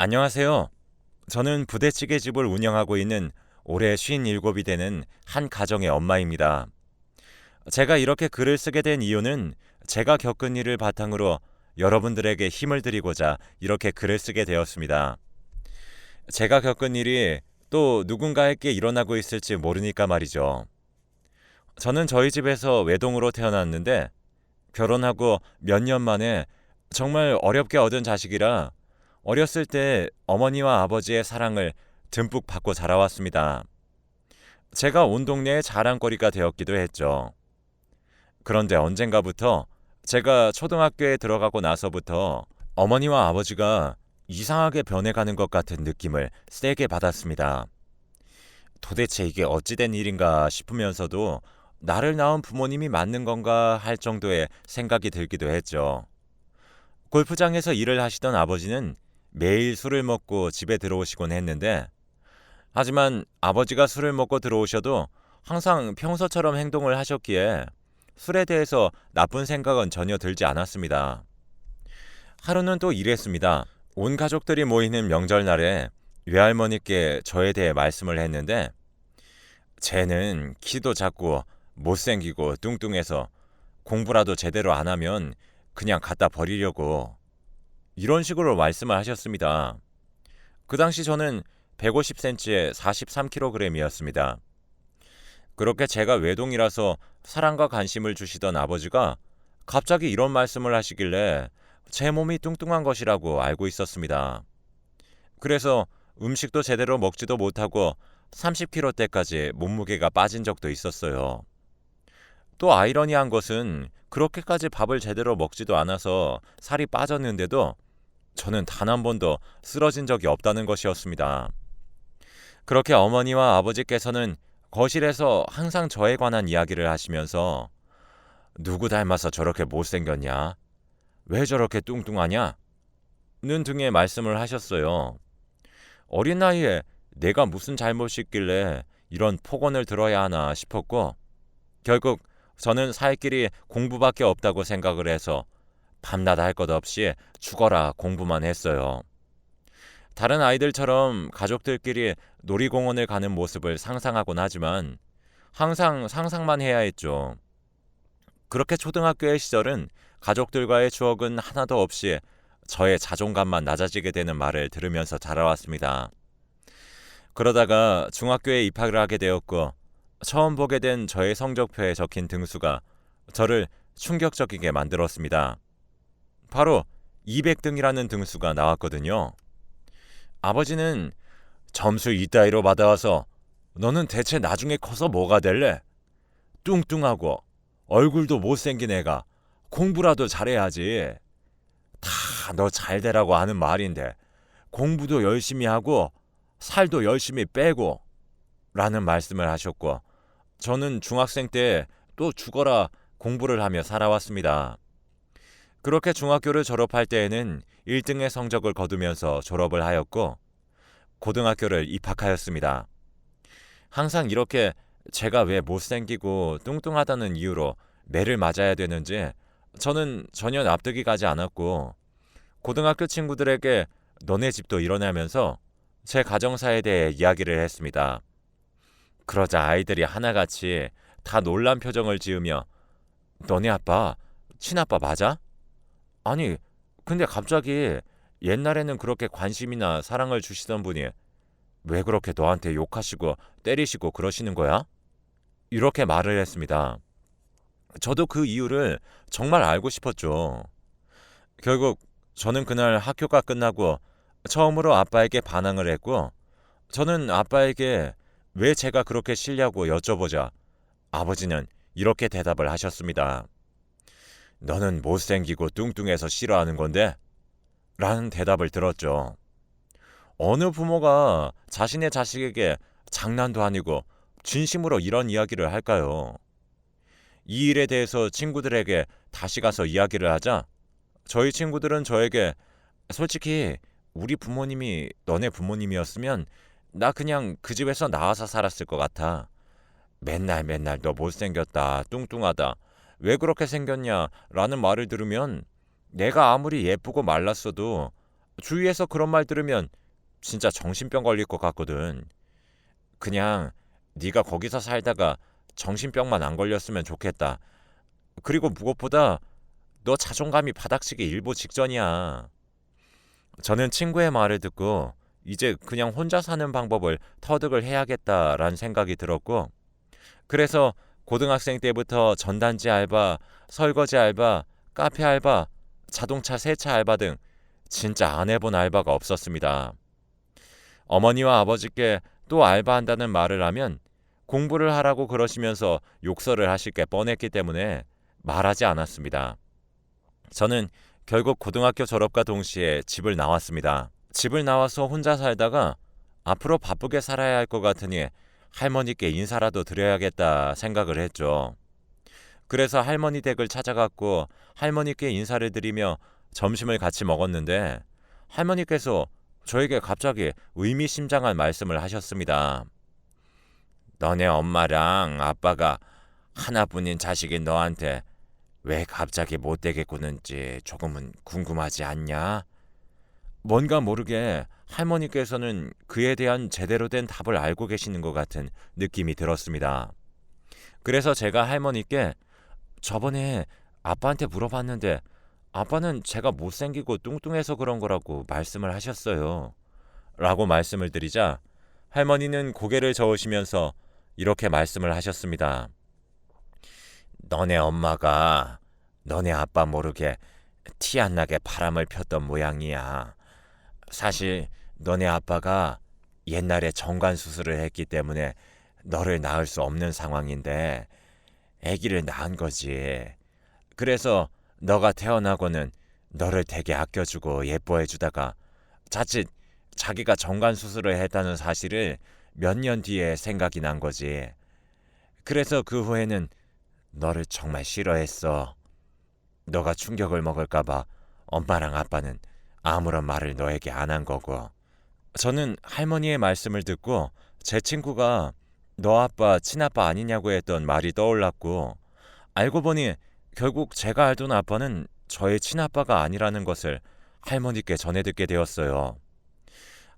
안녕하세요. 저는 부대찌개 집을 운영하고 있는 올해 57이 되는 한 가정의 엄마입니다. 제가 이렇게 글을 쓰게 된 이유는 제가 겪은 일을 바탕으로 여러분들에게 힘을 드리고자 이렇게 글을 쓰게 되었습니다. 제가 겪은 일이 또 누군가에게 일어나고 있을지 모르니까 말이죠. 저는 저희 집에서 외동으로 태어났는데 결혼하고 몇 년 만에 정말 어렵게 얻은 자식이라 어렸을 때 어머니와 아버지의 사랑을 듬뿍 받고 자라왔습니다. 제가 온 동네의 자랑거리가 되었기도 했죠. 그런데 언젠가부터 제가 초등학교에 들어가고 나서부터 어머니와 아버지가 이상하게 변해가는 것 같은 느낌을 세게 받았습니다. 도대체 이게 어찌된 일인가 싶으면서도 나를 낳은 부모님이 맞는 건가 할 정도의 생각이 들기도 했죠. 골프장에서 일을 하시던 아버지는 매일 술을 먹고 집에 들어오시곤 했는데, 하지만 아버지가 술을 먹고 들어오셔도 항상 평소처럼 행동을 하셨기에 술에 대해서 나쁜 생각은 전혀 들지 않았습니다. 하루는 또 이랬습니다. 온 가족들이 모이는 명절날에 외할머니께 저에 대해 말씀을 했는데, 쟤는 키도 작고 못생기고 뚱뚱해서 공부라도 제대로 안 하면 그냥 갖다 버리려고, 이런 식으로 말씀을 하셨습니다. 그 당시 저는 150cm에 43kg이었습니다. 그렇게 제가 외동이라서 사랑과 관심을 주시던 아버지가 갑자기 이런 말씀을 하시길래 제 몸이 뚱뚱한 것이라고 알고 있었습니다. 그래서 음식도 제대로 먹지도 못하고 30kg대까지 몸무게가 빠진 적도 있었어요. 또 아이러니한 것은 그렇게까지 밥을 제대로 먹지도 않아서 살이 빠졌는데도 저는 단 한 번도 쓰러진 적이 없다는 것이었습니다. 그렇게 어머니와 아버지께서는 거실에서 항상 저에 관한 이야기를 하시면서 누구 닮아서 저렇게 못생겼냐? 왜 저렇게 뚱뚱하냐? 는 등의 말씀을 하셨어요. 어린 나이에 내가 무슨 잘못이 있길래 이런 폭언을 들어야 하나 싶었고, 결국 저는 살 길이 공부밖에 없다고 생각을 해서 밤낮 할 것 없이 죽어라 공부만 했어요. 다른 아이들처럼 가족들끼리 놀이공원을 가는 모습을 상상하곤 하지만 항상 상상만 해야 했죠. 그렇게 초등학교의 시절은 가족들과의 추억은 하나도 없이 저의 자존감만 낮아지게 되는 말을 들으면서 자라왔습니다. 그러다가 중학교에 입학을 하게 되었고 처음 보게 된 저의 성적표에 적힌 등수가 저를 충격적이게 만들었습니다. 바로 200등이라는 등수가 나왔거든요. 아버지는 점수 이따위로 받아와서 너는 대체 나중에 커서 뭐가 될래? 뚱뚱하고 얼굴도 못생긴 애가 공부라도 잘해야지. 다 너 잘되라고 하는 말인데 공부도 열심히 하고 살도 열심히 빼고 라는 말씀을 하셨고, 저는 중학생 때 또 죽어라 공부를 하며 살아왔습니다. 그렇게 중학교를 졸업할 때에는 1등의 성적을 거두면서 졸업을 하였고 고등학교를 입학하였습니다. 항상 이렇게 제가 왜 못생기고 뚱뚱하다는 이유로 매를 맞아야 되는지 저는 전혀 납득이 가지 않았고, 고등학교 친구들에게 너네 집도 일어나면서 제 가정사에 대해 이야기를 했습니다. 그러자 아이들이 하나같이 다 놀란 표정을 지으며 너네 아빠 친아빠 맞아? 아니 근데 갑자기 옛날에는 그렇게 관심이나 사랑을 주시던 분이 왜 그렇게 너한테 욕하시고 때리시고 그러시는 거야? 이렇게 말을 했습니다. 저도 그 이유를 정말 알고 싶었죠. 결국 저는 그날 학교가 끝나고 처음으로 아빠에게 반항을 했고, 저는 아빠에게 왜 제가 그렇게 싫냐고 여쭤보자 아버지는 이렇게 대답을 하셨습니다. 너는 못생기고 뚱뚱해서 싫어하는 건데? 라는 대답을 들었죠. 어느 부모가 자신의 자식에게 장난도 아니고 진심으로 이런 이야기를 할까요? 이 일에 대해서 친구들에게 다시 가서 이야기를 하자 저희 친구들은 저에게 솔직히 우리 부모님이 너네 부모님이었으면 나 그냥 그 집에서 나와서 살았을 것 같아. 맨날 맨날 너 못생겼다, 뚱뚱하다, 왜 그렇게 생겼냐 라는 말을 들으면 내가 아무리 예쁘고 말랐어도 주위에서 그런 말 들으면 진짜 정신병 걸릴 것 같거든. 그냥 네가 거기서 살다가 정신병만 안 걸렸으면 좋겠다. 그리고 무엇보다 너 자존감이 바닥치기 일보 직전이야. 저는 친구의 말을 듣고 이제 그냥 혼자 사는 방법을 터득을 해야겠다라는 생각이 들었고, 그래서 고등학생 때부터 전단지 알바, 설거지 알바, 카페 알바, 자동차 세차 알바 등 진짜 안 해본 알바가 없었습니다. 어머니와 아버지께 또 알바한다는 말을 하면 공부를 하라고 그러시면서 욕설을 하실 게 뻔했기 때문에 말하지 않았습니다. 저는 결국 고등학교 졸업과 동시에 집을 나왔습니다. 집을 나와서 혼자 살다가 앞으로 바쁘게 살아야 할 것 같으니 할머니께 인사라도 드려야겠다 생각을 했죠. 그래서 할머니 댁을 찾아갔고 할머니께 인사를 드리며 점심을 같이 먹었는데, 할머니께서 저에게 갑자기 의미심장한 말씀을 하셨습니다. 너네 엄마랑 아빠가 하나뿐인 자식인 너한테 왜 갑자기 못되게 구는지 조금은 궁금하지 않냐? 뭔가 모르게 할머니께서는 그에 대한 제대로 된 답을 알고 계시는 것 같은 느낌이 들었습니다. 그래서 제가 할머니께 저번에 아빠한테 물어봤는데 아빠는 제가 못생기고 뚱뚱해서 그런 거라고 말씀을 하셨어요. 라고 말씀을 드리자 할머니는 고개를 저으시면서 이렇게 말씀을 하셨습니다. 너네 엄마가 너네 아빠 모르게 티 안 나게 바람을 폈던 모양이야. 사실 너네 아빠가 옛날에 정관 수술을 했기 때문에 너를 낳을 수 없는 상황인데 아기를 낳은 거지. 그래서 너가 태어나고는 너를 되게 아껴주고 예뻐해주다가 자칫 자기가 정관 수술을 했다는 사실을 몇 년 뒤에 생각이 난 거지. 그래서 그 후에는 너를 정말 싫어했어. 너가 충격을 먹을까봐 엄마랑 아빠는 아무런 말을 너에게 안 한 거고. 저는 할머니의 말씀을 듣고 제 친구가 너 아빠 친아빠 아니냐고 했던 말이 떠올랐고, 알고 보니 결국 제가 알던 아빠는 저의 친아빠가 아니라는 것을 할머니께 전해 듣게 되었어요.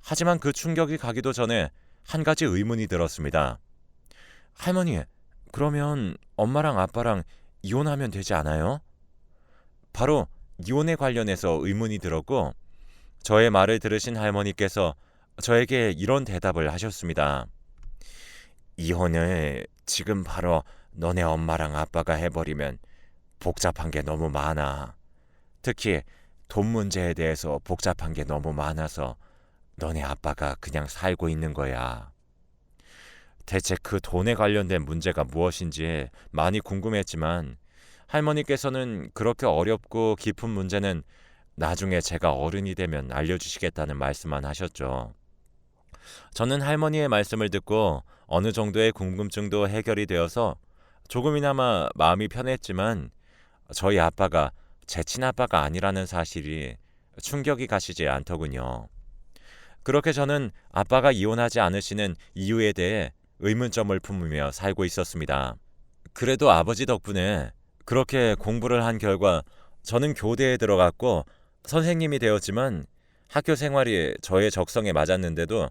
하지만 그 충격이 가기도 전에 한 가지 의문이 들었습니다. 할머니, 그러면 엄마랑 아빠랑 이혼하면 되지 않아요? 바로 이혼에 관련해서 의문이 들었고, 저의 말을 들으신 할머니께서 저에게 이런 대답을 하셨습니다. 이혼을 지금 바로 너네 엄마랑 아빠가 해버리면 복잡한 게 너무 많아. 특히 돈 문제에 대해서 복잡한 게 너무 많아서 너네 아빠가 그냥 살고 있는 거야. 대체 그 돈에 관련된 문제가 무엇인지 많이 궁금했지만 할머니께서는 그렇게 어렵고 깊은 문제는 나중에 제가 어른이 되면 알려주시겠다는 말씀만 하셨죠. 저는 할머니의 말씀을 듣고 어느 정도의 궁금증도 해결이 되어서 조금이나마 마음이 편했지만 저희 아빠가 제 친아빠가 아니라는 사실이 충격이 가시지 않더군요. 그렇게 저는 아빠가 이혼하지 않으시는 이유에 대해 의문점을 품으며 살고 있었습니다. 그래도 아버지 덕분에 그렇게 공부를 한 결과 저는 교대에 들어갔고 선생님이 되었지만 학교 생활이 저의 적성에 맞았는데도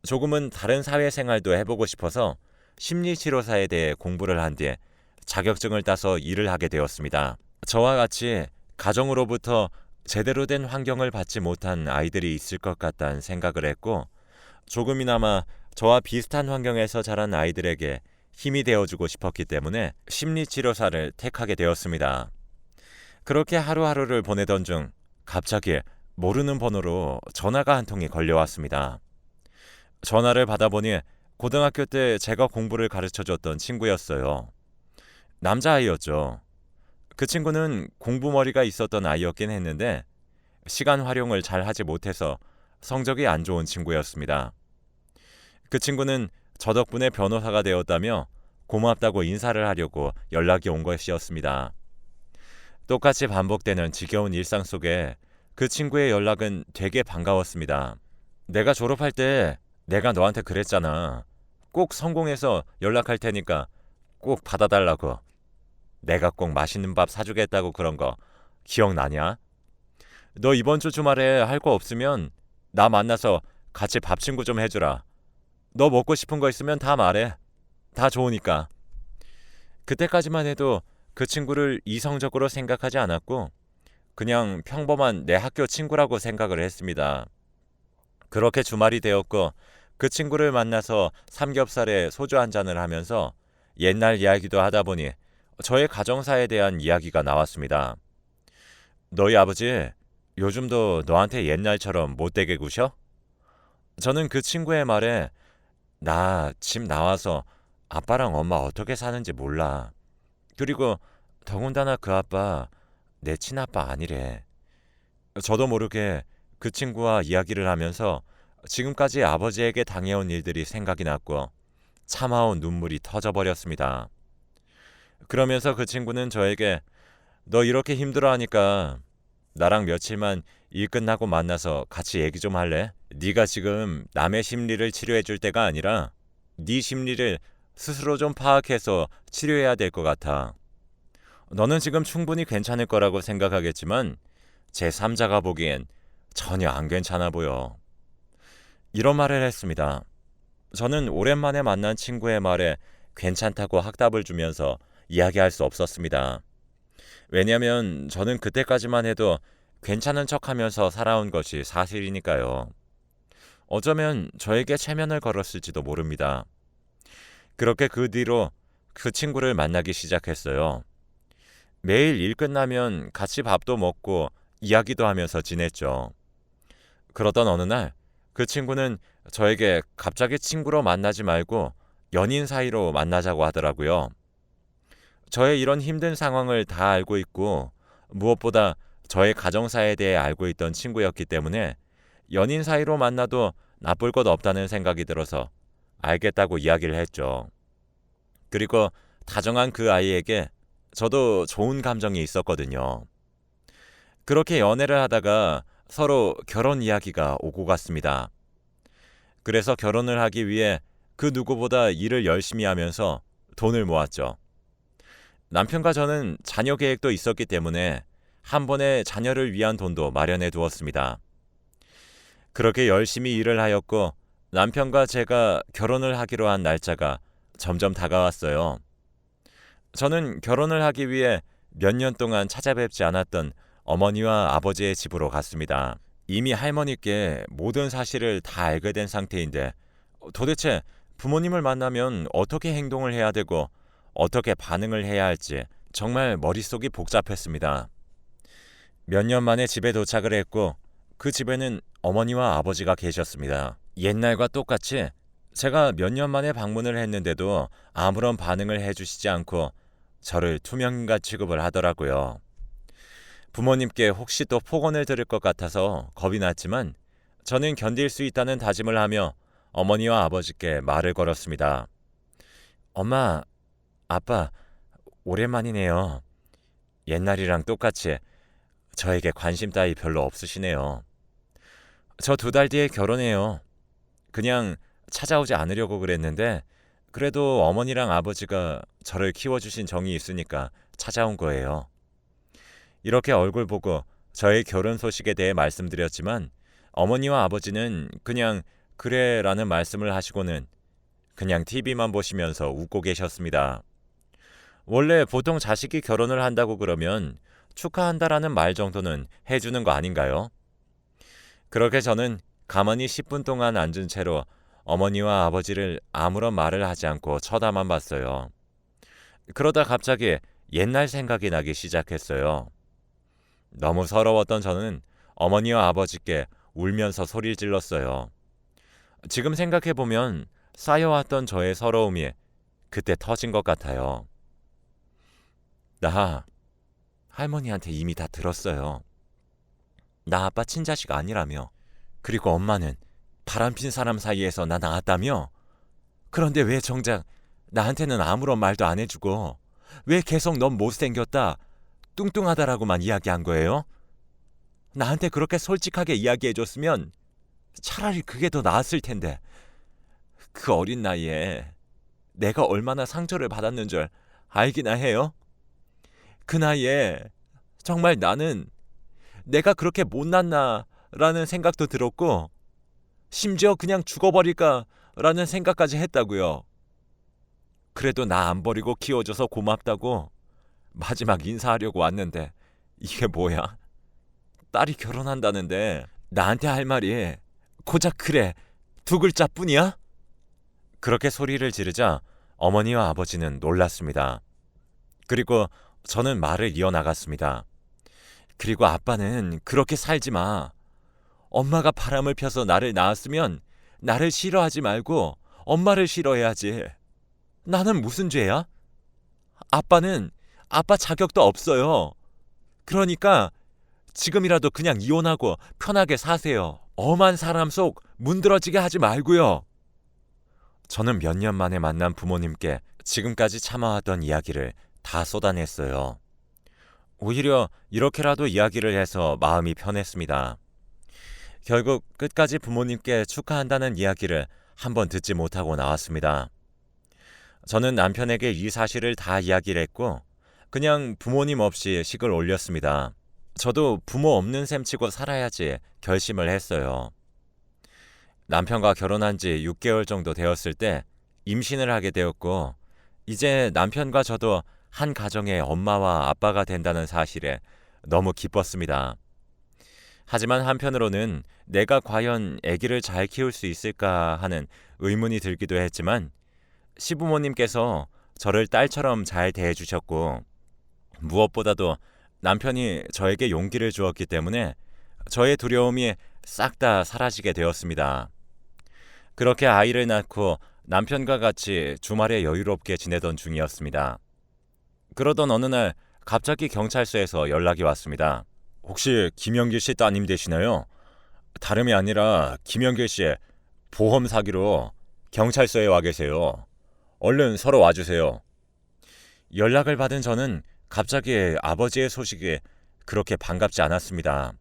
조금은 다른 사회생활도 해보고 싶어서 심리치료사에 대해 공부를 한 뒤에 자격증을 따서 일을 하게 되었습니다. 저와 같이 가정으로부터 제대로 된 환경을 받지 못한 아이들이 있을 것 같다는 생각을 했고, 조금이나마 저와 비슷한 환경에서 자란 아이들에게 힘이 되어주고 싶었기 때문에 심리치료사를 택하게 되었습니다. 그렇게 하루하루를 보내던 중 갑자기 모르는 번호로 전화가 한 통이 걸려왔습니다. 전화를 받아보니 고등학교 때 제가 공부를 가르쳐줬던 친구였어요. 남자아이였죠. 그 친구는 공부머리가 있었던 아이였긴 했는데 시간 활용을 잘 하지 못해서 성적이 안 좋은 친구였습니다. 그 친구는 저 덕분에 변호사가 되었다며 고맙다고 인사를 하려고 연락이 온 것이었습니다. 똑같이 반복되는 지겨운 일상 속에 그 친구의 연락은 되게 반가웠습니다. 내가 졸업할 때 내가 너한테 그랬잖아. 꼭 성공해서 연락할 테니까 꼭 받아달라고. 내가 꼭 맛있는 밥 사주겠다고 그런 거 기억나냐? 너 이번 주 주말에 할 거 없으면 나 만나서 같이 밥 친구 좀 해주라. 너 먹고 싶은 거 있으면 다 말해. 다 좋으니까. 그때까지만 해도 그 친구를 이성적으로 생각하지 않았고 그냥 평범한 내 학교 친구라고 생각을 했습니다. 그렇게 주말이 되었고 그 친구를 만나서 삼겹살에 소주 한 잔을 하면서 옛날 이야기도 하다 보니 저의 가정사에 대한 이야기가 나왔습니다. 너희 아버지 요즘도 너한테 옛날처럼 못되게 구셔? 저는 그 친구의 말에 나 집 나와서 아빠랑 엄마 어떻게 사는지 몰라. 그리고 더군다나 그 아빠 내 친아빠 아니래. 저도 모르게 그 친구와 이야기를 하면서 지금까지 아버지에게 당해온 일들이 생각이 났고 참아온 눈물이 터져버렸습니다. 그러면서 그 친구는 저에게 너 이렇게 힘들어하니까 나랑 며칠만 일 끝나고 만나서 같이 얘기 좀 할래? 네가 지금 남의 심리를 치료해 줄 때가 아니라 네 심리를 스스로 좀 파악해서 치료해야 될 것 같아. 너는 지금 충분히 괜찮을 거라고 생각하겠지만 제3자가 보기엔 전혀 안 괜찮아 보여. 이런 말을 했습니다. 저는 오랜만에 만난 친구의 말에 괜찮다고 확답을 주면서 이야기할 수 없었습니다. 왜냐하면 저는 그때까지만 해도 괜찮은 척하면서 살아온 것이 사실이니까요. 어쩌면 저에게 체면을 걸었을지도 모릅니다. 그렇게 그 뒤로 그 친구를 만나기 시작했어요. 매일 일 끝나면 같이 밥도 먹고 이야기도 하면서 지냈죠. 그러던 어느 날 그 친구는 저에게 갑자기 친구로 만나지 말고 연인 사이로 만나자고 하더라고요. 저의 이런 힘든 상황을 다 알고 있고 무엇보다 저의 가정사에 대해 알고 있던 친구였기 때문에 연인 사이로 만나도 나쁠 것 없다는 생각이 들어서 알겠다고 이야기를 했죠. 그리고 다정한 그 아이에게 저도 좋은 감정이 있었거든요. 그렇게 연애를 하다가 서로 결혼 이야기가 오고 갔습니다. 그래서 결혼을 하기 위해 그 누구보다 일을 열심히 하면서 돈을 모았죠. 남편과 저는 자녀 계획도 있었기 때문에 한 번에 자녀를 위한 돈도 마련해 두었습니다. 그렇게 열심히 일을 하였고 남편과 제가 결혼을 하기로 한 날짜가 점점 다가왔어요. 저는 결혼을 하기 위해 몇 년 동안 찾아뵙지 않았던 어머니와 아버지의 집으로 갔습니다. 이미 할머니께 모든 사실을 다 알게 된 상태인데 도대체 부모님을 만나면 어떻게 행동을 해야 되고 어떻게 반응을 해야 할지 정말 머릿속이 복잡했습니다. 몇 년 만에 집에 도착을 했고 그 집에는 어머니와 아버지가 계셨습니다. 옛날과 똑같이 제가 몇 년 만에 방문을 했는데도 아무런 반응을 해주시지 않고 저를 투명인간 취급을 하더라고요. 부모님께 혹시 또 폭언을 들을 것 같아서 겁이 났지만 저는 견딜 수 있다는 다짐을 하며 어머니와 아버지께 말을 걸었습니다. 엄마, 아빠, 오랜만이네요. 옛날이랑 똑같이 저에게 관심 따위 별로 없으시네요. 저 2달 뒤에 결혼해요. 그냥 찾아오지 않으려고 그랬는데 그래도 어머니랑 아버지가 저를 키워주신 정이 있으니까 찾아온 거예요. 이렇게 얼굴 보고 저의 결혼 소식에 대해 말씀드렸지만 어머니와 아버지는 그냥 그래 라는 말씀을 하시고는 그냥 TV만 보시면서 웃고 계셨습니다. 원래 보통 자식이 결혼을 한다고 그러면 축하한다라는 말 정도는 해주는 거 아닌가요? 그렇게 저는 가만히 10분 동안 앉은 채로 어머니와 아버지를 아무런 말을 하지 않고 쳐다만 봤어요. 그러다 갑자기 옛날 생각이 나기 시작했어요. 너무 서러웠던 저는 어머니와 아버지께 울면서 소리를 질렀어요. 지금 생각해보면 쌓여왔던 저의 서러움이 그때 터진 것 같아요. 나 할머니한테 이미 다 들었어요. 나 아빠 친자식 아니라며. 그리고 엄마는 바람핀 사람 사이에서 나 낳았다며. 그런데 왜 정작 나한테는 아무런 말도 안 해주고 왜 계속 넌 못생겼다, 뚱뚱하다라고만 이야기한 거예요? 나한테 그렇게 솔직하게 이야기해줬으면 차라리 그게 더 나았을 텐데. 그 어린 나이에 내가 얼마나 상처를 받았는 줄 알기나 해요? 그 나이에 정말 나는 내가 그렇게 못났나 라는 생각도 들었고 심지어 그냥 죽어버릴까 라는 생각까지 했다고요. 그래도 나 안 버리고 키워줘서 고맙다고 마지막 인사하려고 왔는데 이게 뭐야? 딸이 결혼한다는데 나한테 할 말이 고작 그래 두 글자뿐이야? 그렇게 소리를 지르자 어머니와 아버지는 놀랐습니다. 그리고 저는 말을 이어나갔습니다. 그리고 아빠는 그렇게 살지 마. 엄마가 바람을 펴서 나를 낳았으면 나를 싫어하지 말고 엄마를 싫어해야지. 나는 무슨 죄야? 아빠는 아빠 자격도 없어요. 그러니까 지금이라도 그냥 이혼하고 편하게 사세요. 엄한 사람 속 문드러지게 하지 말고요. 저는 몇 년 만에 만난 부모님께 지금까지 참아왔던 이야기를 다 쏟아냈어요. 오히려 이렇게라도 이야기를 해서 마음이 편했습니다. 결국 끝까지 부모님께 축하한다는 이야기를 한번 듣지 못하고 나왔습니다. 저는 남편에게 이 사실을 다 이야기를 했고 그냥 부모님 없이 식을 올렸습니다. 저도 부모 없는 셈 치고 살아야지 결심을 했어요. 남편과 결혼한 지 6개월 정도 되었을 때 임신을 하게 되었고 이제 남편과 저도 한 가정의 엄마와 아빠가 된다는 사실에 너무 기뻤습니다. 하지만 한편으로는 내가 과연 아기를 잘 키울 수 있을까 하는 의문이 들기도 했지만 시부모님께서 저를 딸처럼 잘 대해주셨고 무엇보다도 남편이 저에게 용기를 주었기 때문에 저의 두려움이 싹 다 사라지게 되었습니다. 그렇게 아이를 낳고 남편과 같이 주말에 여유롭게 지내던 중이었습니다. 그러던 어느 날 갑자기 경찰서에서 연락이 왔습니다. 혹시 김영길 씨 따님 되시나요? 다름이 아니라 김영길 씨 보험 사기로 경찰서에 와 계세요. 얼른 서로 와주세요. 연락을 받은 저는 갑자기 아버지의 소식이 그렇게 반갑지 않았습니다.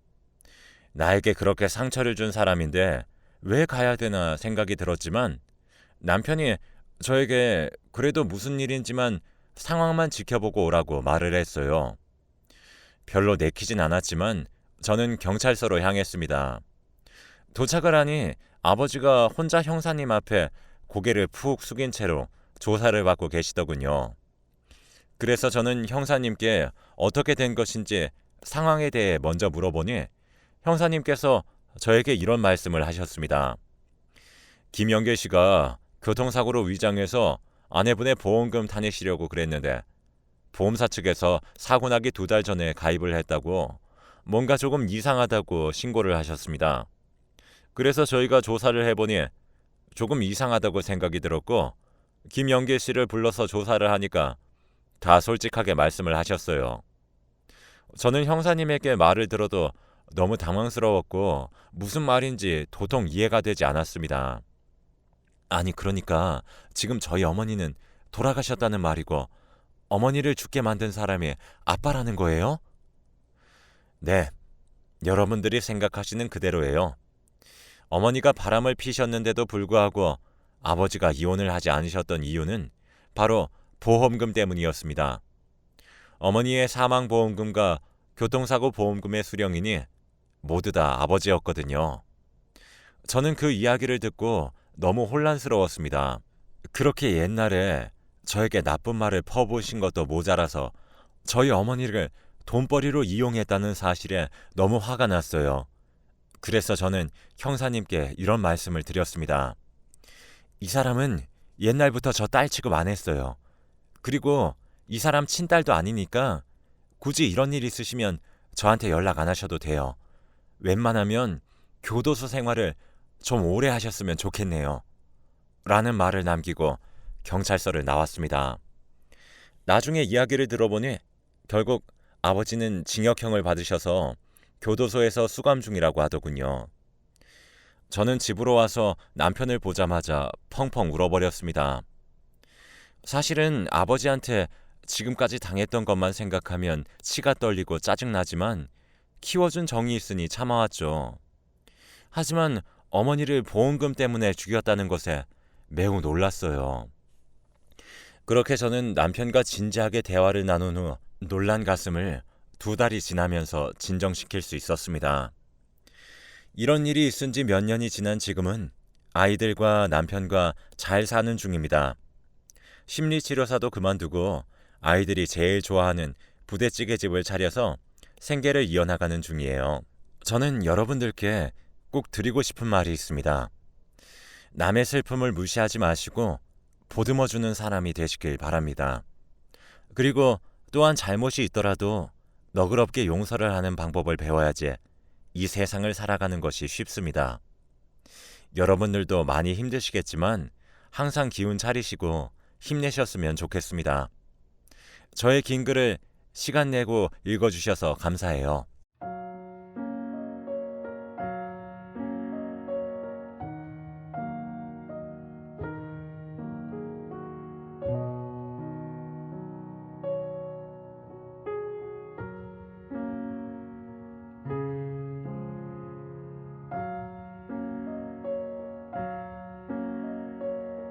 나에게 그렇게 상처를 준 사람인데 왜 가야 되나 생각이 들었지만 남편이 저에게 그래도 무슨 일인지만 상황만 지켜보고 오라고 말을 했어요. 별로 내키진 않았지만 저는 경찰서로 향했습니다. 도착을 하니 아버지가 혼자 형사님 앞에 고개를 푹 숙인 채로 조사를 받고 계시더군요. 그래서 저는 형사님께 어떻게 된 것인지 상황에 대해 먼저 물어보니 형사님께서 저에게 이런 말씀을 하셨습니다. 김영길 씨가 교통사고로 위장해서 아내분의 보험금 타내시려고 그랬는데 보험사 측에서 사고 나기 2달 전에 가입을 했다고 뭔가 조금 이상하다고 신고를 하셨습니다. 그래서 저희가 조사를 해보니 조금 이상하다고 생각이 들었고 김영길 씨를 불러서 조사를 하니까 다 솔직하게 말씀을 하셨어요. 저는 형사님에게 말을 들어도 너무 당황스러웠고 무슨 말인지 도통 이해가 되지 않았습니다. 아니 그러니까 지금 저희 어머니는 돌아가셨다는 말이고 어머니를 죽게 만든 사람이 아빠라는 거예요? 네, 여러분들이 생각하시는 그대로예요. 어머니가 바람을 피셨는데도 불구하고 아버지가 이혼을 하지 않으셨던 이유는 바로 보험금 때문이었습니다. 어머니의 사망보험금과 교통사고 보험금의 수령인이 모두 다 아버지였거든요. 저는 그 이야기를 듣고 너무 혼란스러웠습니다. 그렇게 옛날에 저에게 나쁜 말을 퍼부으신 것도 모자라서 저희 어머니를 돈벌이로 이용했다는 사실에 너무 화가 났어요. 그래서 저는 형사님께 이런 말씀을 드렸습니다. 이 사람은 옛날부터 저 딸 취급 안 했어요. 그리고 이 사람 친딸도 아니니까 굳이 이런 일 있으시면 저한테 연락 안 하셔도 돼요. 웬만하면 교도소 생활을 좀 오래 하셨으면 좋겠네요. 라는 말을 남기고 경찰서를 나왔습니다. 나중에 이야기를 들어보니 결국 아버지는 징역형을 받으셔서 교도소에서 수감 중이라고 하더군요. 저는 집으로 와서 남편을 보자마자 펑펑 울어버렸습니다. 사실은 아버지한테 지금까지 당했던 것만 생각하면 치가 떨리고 짜증나지만 키워준 정이 있으니 참아왔죠. 하지만 어머니를 보험금 때문에 죽였다는 것에 매우 놀랐어요. 그렇게 저는 남편과 진지하게 대화를 나눈 후 놀란 가슴을 2달이 지나면서 진정시킬 수 있었습니다. 이런 일이 있은 지 몇 년이 지난 지금은 아이들과 남편과 잘 사는 중입니다. 심리치료사도 그만두고 아이들이 제일 좋아하는 부대찌개집을 차려서 생계를 이어나가는 중이에요. 저는 여러분들께 꼭 드리고 싶은 말이 있습니다. 남의 슬픔을 무시하지 마시고 보듬어주는 사람이 되시길 바랍니다. 그리고 또한 잘못이 있더라도 너그럽게 용서를 하는 방법을 배워야지 이 세상을 살아가는 것이 쉽습니다. 여러분들도 많이 힘드시겠지만 항상 기운 차리시고 힘내셨으면 좋겠습니다. 저의 긴 글을 시간 내고 읽어주셔서 감사해요.